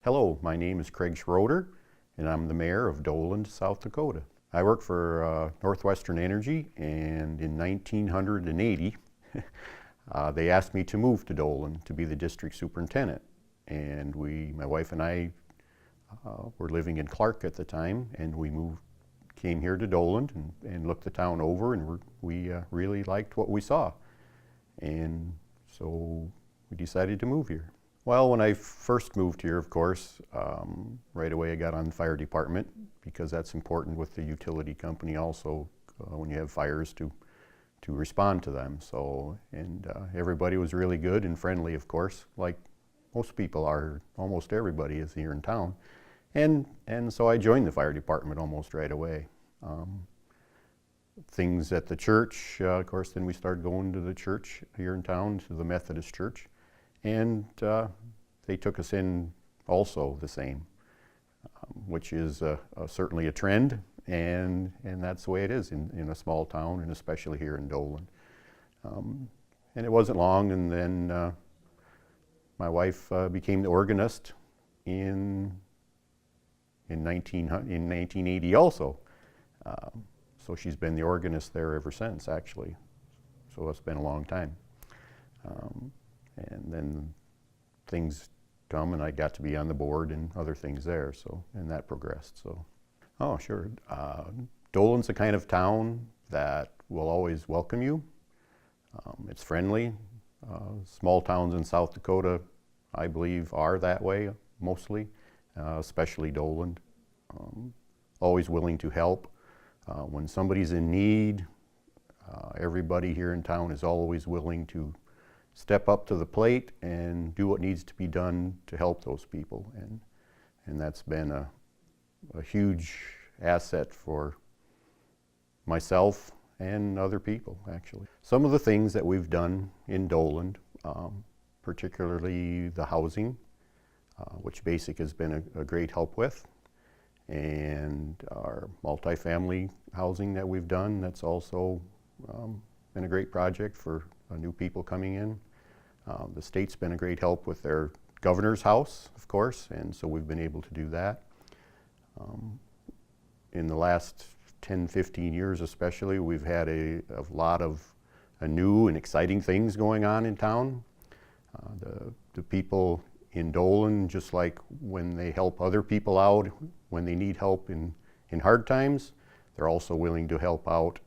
Hello, my name is Craig Schroeder, and I'm the mayor of Doland, South Dakota. I work for Northwestern Energy, and in 1980, they asked me to move to Doland to be the district superintendent. And my wife and I were living in Clark at the time, and we came here to Doland and looked the town over, and we really liked what we saw. And so we decided to move here. Well, when I first moved here, of course, right away I got on the fire department because that's important with the utility company also when you have fires to respond to them. So, and everybody was really good and friendly, of course, like most people are, almost everybody is here in town. And so I joined the fire department almost right away. Things at the church, of course, then we started going to the church here in town, to the Methodist church. And they took us in also the same, which is certainly a trend, and that's the way it is in a small town, and especially here in Doland. And it wasn't long, and then my wife became the organist in 1980 also. So she's been the organist there ever since, actually. So it's been a long time. And then things come, and I got to be on the board and other things there, so, and that progressed, so. Oh, sure. Doland's the kind of town that will always welcome you. It's friendly. Small towns in South Dakota, I believe, are that way, mostly, especially Doland. Always willing to help. When somebody's in need, everybody here in town is always willing to step up to the plate and do what needs to be done to help those people. And that's been a huge asset for myself and other people, actually. Some of the things that we've done in Doland, particularly the housing, which Basic has been a great help with, and our multifamily housing that we've done, that's also been a great project for new people coming in. The state's been a great help with their governor's house, of course, and so we've been able to do that. In the last 10, 15 years especially, we've had a lot of new and exciting things going on in town. The people in Doland, just like when they help other people out, when they need help in hard times, they're also willing to help out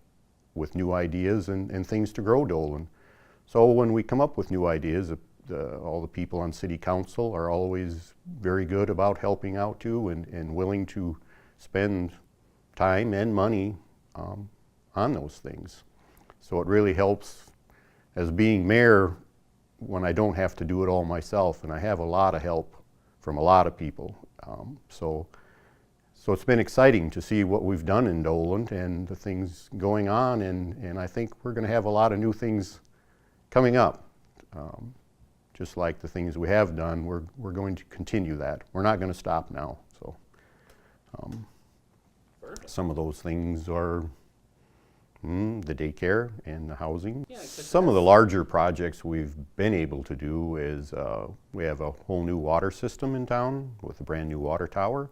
with new ideas and things to grow Doland. So when we come up with new ideas, all the people on city council are always very good about helping out too, and willing to spend time and money on those things. So it really helps as being mayor when I don't have to do it all myself, and I have a lot of help from a lot of people. So it's been exciting to see what we've done in Doland and the things going on, and I think we're going to have a lot of new things coming up. Just like the things we have done, we're going to continue that. We're not going to stop now. So some of those things are the daycare and the housing. Yeah, some of the larger projects we've been able to do is we have a whole new water system in town with a brand new water tower.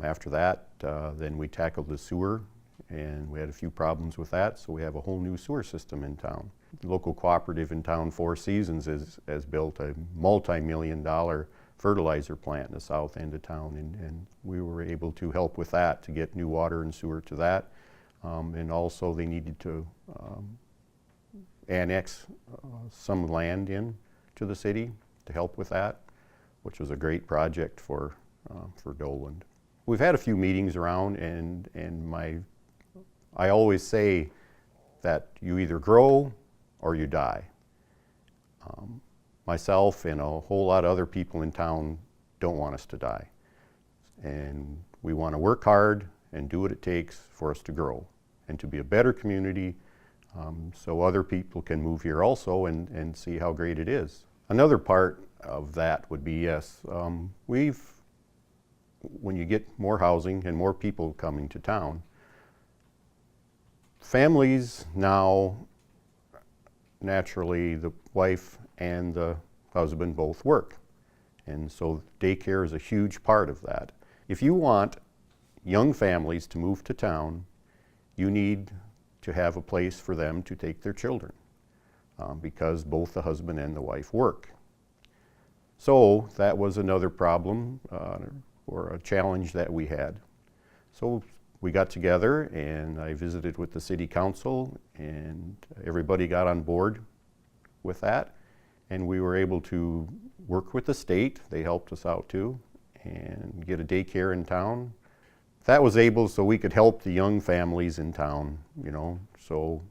After that, then we tackled the sewer, and we had a few problems with that, so we have a whole new sewer system in town. The local cooperative in town, Four Seasons, has built a multi-million-dollar fertilizer plant in the south end of town, and we were able to help with that to get new water and sewer to that. And also they needed to annex some land in to the city to help with that, which was a great project for Doland. We've had a few meetings around, and I always say that you either grow or you die. Myself and a whole lot of other people in town don't want us to die. And we want to work hard and do what it takes for us to grow and to be a better community, so other people can move here also and see how great it is. Another part of that would be, yes, when you get more housing and more people coming to town, families now, naturally, the wife and the husband both work. And so daycare is a huge part of that. If you want young families to move to town, you need to have a place for them to take their children because both the husband and the wife work. So that was another problem or a challenge that we had. So we got together and I visited with the city council and everybody got on board with that. And we were able to work with the state, they helped us out too, and get a daycare in town. That was able so we could help the young families in town, you know, so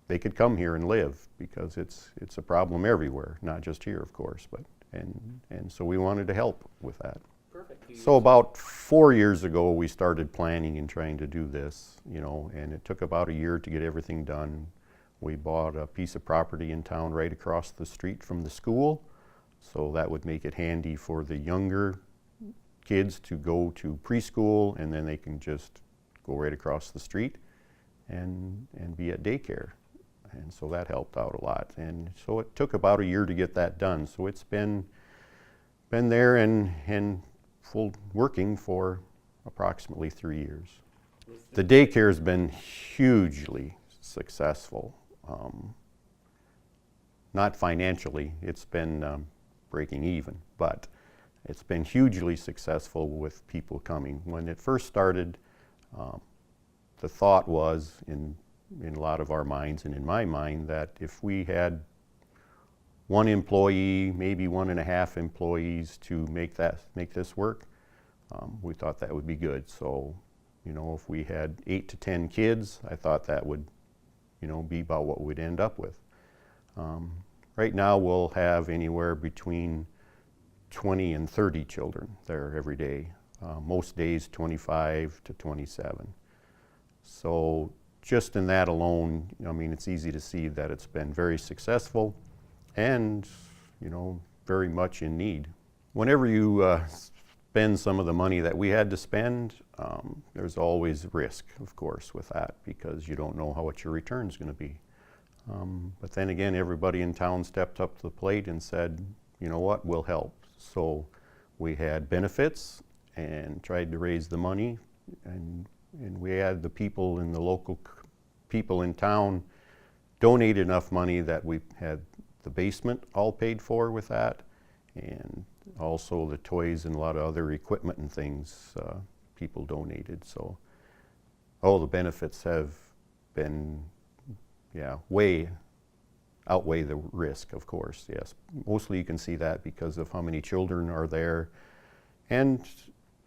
they could come here and live because it's a problem everywhere, not just here, of course, but and so we wanted to help with that. Perfect. So about 4 years ago, we started planning and trying to do this, you know, and it took about a year to get everything done. We bought a piece of property in town right across the street from the school, so that would make it handy for the younger kids to go to preschool, and then they can just go right across the street and be at daycare. And so that helped out a lot. And so it took about a year to get that done. So it's been there and full working for approximately 3 years. The daycare has been hugely successful. Not financially, it's been breaking even, but it's been hugely successful with people coming. When it first started, the thought was in a lot of our minds and in my mind that if we had one employee, maybe 1.5 employees to make this work, we thought that would be good. So, you know, if we had 8 to 10 kids, I thought that would, you know, be about what we'd end up with. Right now we'll have anywhere between 20 and 30 children there every day. Most days 25 to 27. So just in that alone, I mean, it's easy to see that it's been very successful and, you know, very much in need. Whenever you spend some of the money that we had to spend, there's always risk, of course, with that because you don't know how much your return's going to be. But then again, everybody in town stepped up to the plate and said, you know what, we'll help. So we had benefits and tried to raise the money, and we had the people in the local people in town donate enough money that we had the basement all paid for with that, and also the toys and a lot of other equipment and things people donated. So all the benefits have been, yeah, way outweigh the risk, of course, yes. Mostly you can see that because of how many children are there. And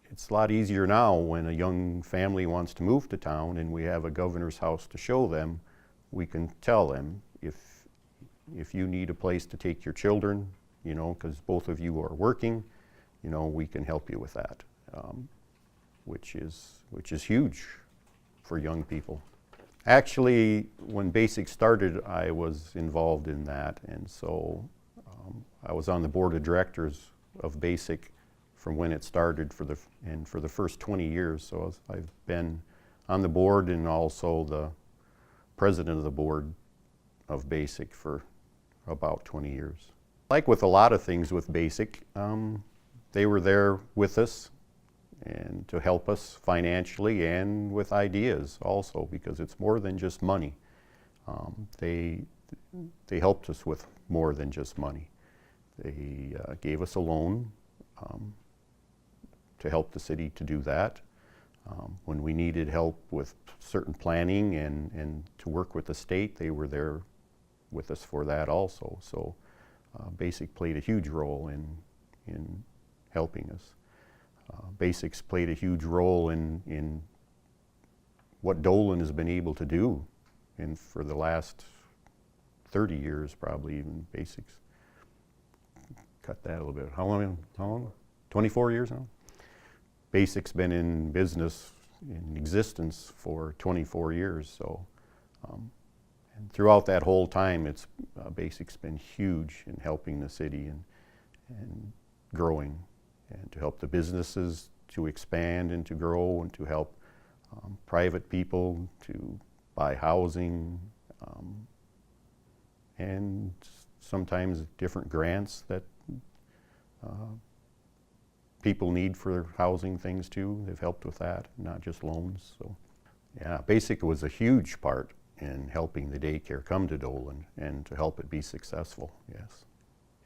it's a lot easier now when a young family wants to move to town and we have a governor's house to show them, we can tell them if you need a place to take your children, you know, because both of you are working, you know, we can help you with that, which is huge for young people. Actually, when BASIC started, I was involved in that, and so I was on the board of directors of BASIC from when it started for the first 20 years. So I've been on the board and also the president of the board of BASIC for about 20 years. Like with a lot of things with BASIC, they were there with us and to help us financially and with ideas also, because it's more than just money. They helped us with more than just money. They gave us a loan to help the city to do that. When we needed help with certain planning and to work with the state, they were there with us for that also. So BASIC played a huge role in helping us. BASIC's played a huge role in what Doland has been able to do, and for the last 30 years probably even. BASIC's cut that a little bit. How long? 24 years now? BASIC's been in business, in existence for 24 years, so and throughout that whole time it's BASIC's been huge in helping the city and growing, and to help the businesses to expand and to grow, and to help private people to buy housing, and sometimes different grants that people need for housing things too. They've helped with that, not just loans. So yeah, Basic was a huge part in helping the daycare come to Doland and to help it be successful, yes.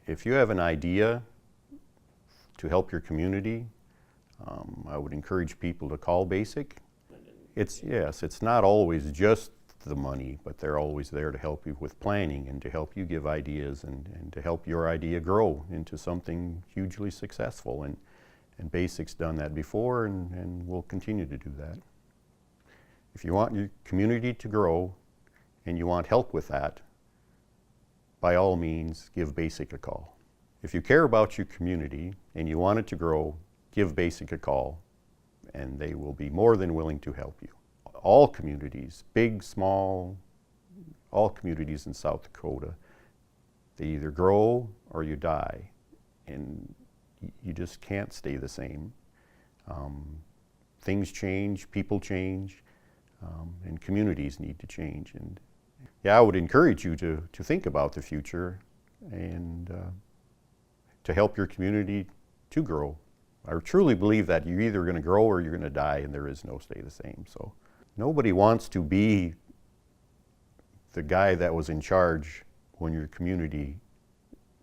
If you have an idea to help your community, I would encourage people to call Basic. It's not always just the money, but they're always there to help you with planning and to help you give ideas and to help your idea grow into something hugely successful. And Basic's done that before and will continue to do that. If you want your community to grow and you want help with that, by all means, give Basic a call. If you care about your community and you want it to grow, give Basic a call and they will be more than willing to help you. All communities, big, small, all communities in South Dakota, they either grow or you die, and you just can't stay the same. Things change, people change, and communities need to change. And yeah, I would encourage you to think about the future and to help your community to grow. I truly believe that you're either going to grow or you're going to die, and there is no stay the same. So nobody wants to be the guy that was in charge when your community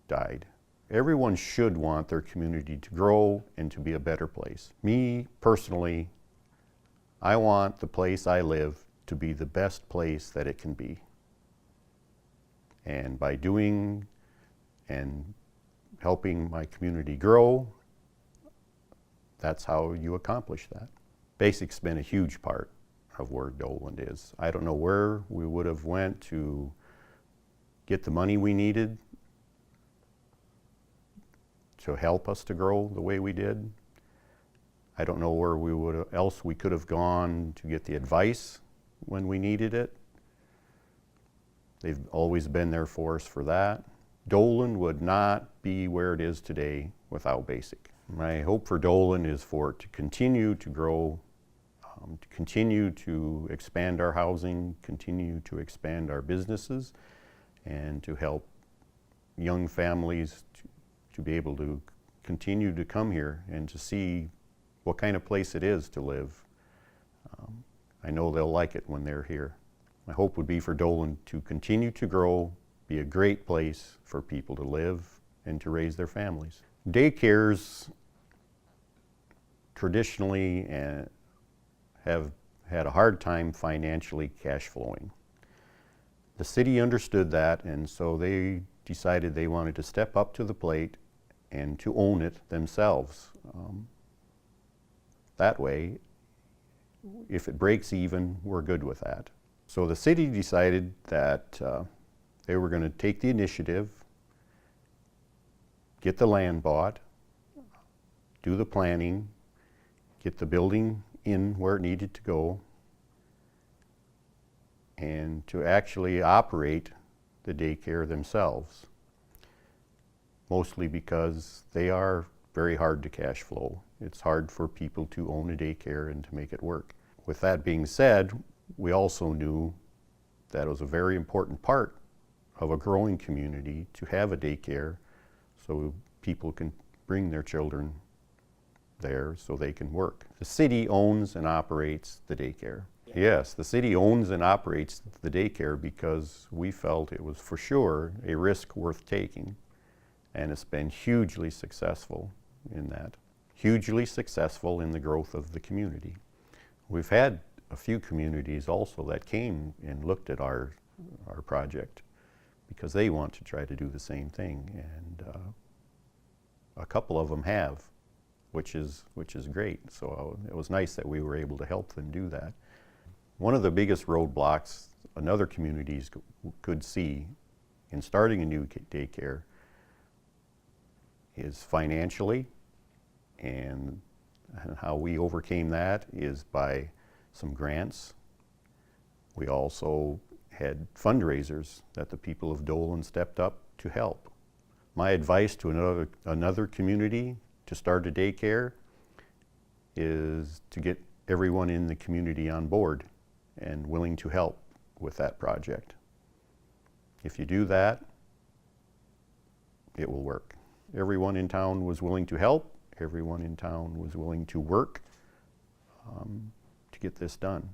died. Everyone should want their community to grow and to be a better place. Me, personally, I want the place I live to be the best place that it can be. And by doing and helping my community grow, that's how you accomplish that. Basic's been a huge part of where Doland is. I don't know where we would have went to get the money we needed to help us to grow the way we did. I don't know where else we could have gone to get the advice when we needed it. They've always been there for us for that. Doland would not be where it is today without Basic. My hope for Doland is for it to continue to grow, to continue to expand our housing, continue to expand our businesses, and to help young families to be able to continue to come here and to see what kind of place it is to live. I know they'll like it when they're here. My hope would be for Doland to continue to grow, be a great place for people to live and to raise their families. Daycares traditionally have had a hard time financially cash flowing. The city understood that, and so they decided they wanted to step up to the plate and to own it themselves. That way, if it breaks even, we're good with that. So the city decided that they were going to take the initiative, get the land bought, do the planning, get the building in where it needed to go, and to actually operate the daycare themselves. Mostly because they are very hard to cash flow. It's hard for people to own a daycare and to make it work. With that being said, we also knew that it was a very important part of a growing community to have a daycare so people can bring their children there so they can work. The city owns and operates the daycare. Yes, the city owns and operates the daycare because we felt it was for sure a risk worth taking, and it's been hugely successful in that. Hugely successful in the growth of the community. We've had a few communities also that came and looked at our project because they want to try to do the same thing, and a couple of them have, which is great. So it was nice that we were able to help them do that. One of the biggest roadblocks another communities could see in starting a new daycare is financially, and how we overcame that is by some grants. We also had fundraisers that the people of Doland stepped up to help. My advice to another community to start a daycare is to get everyone in the community on board and willing to help with that project. If you do that, it will work. everyone in town was willing to help. Everyone in town was willing to work to get this done.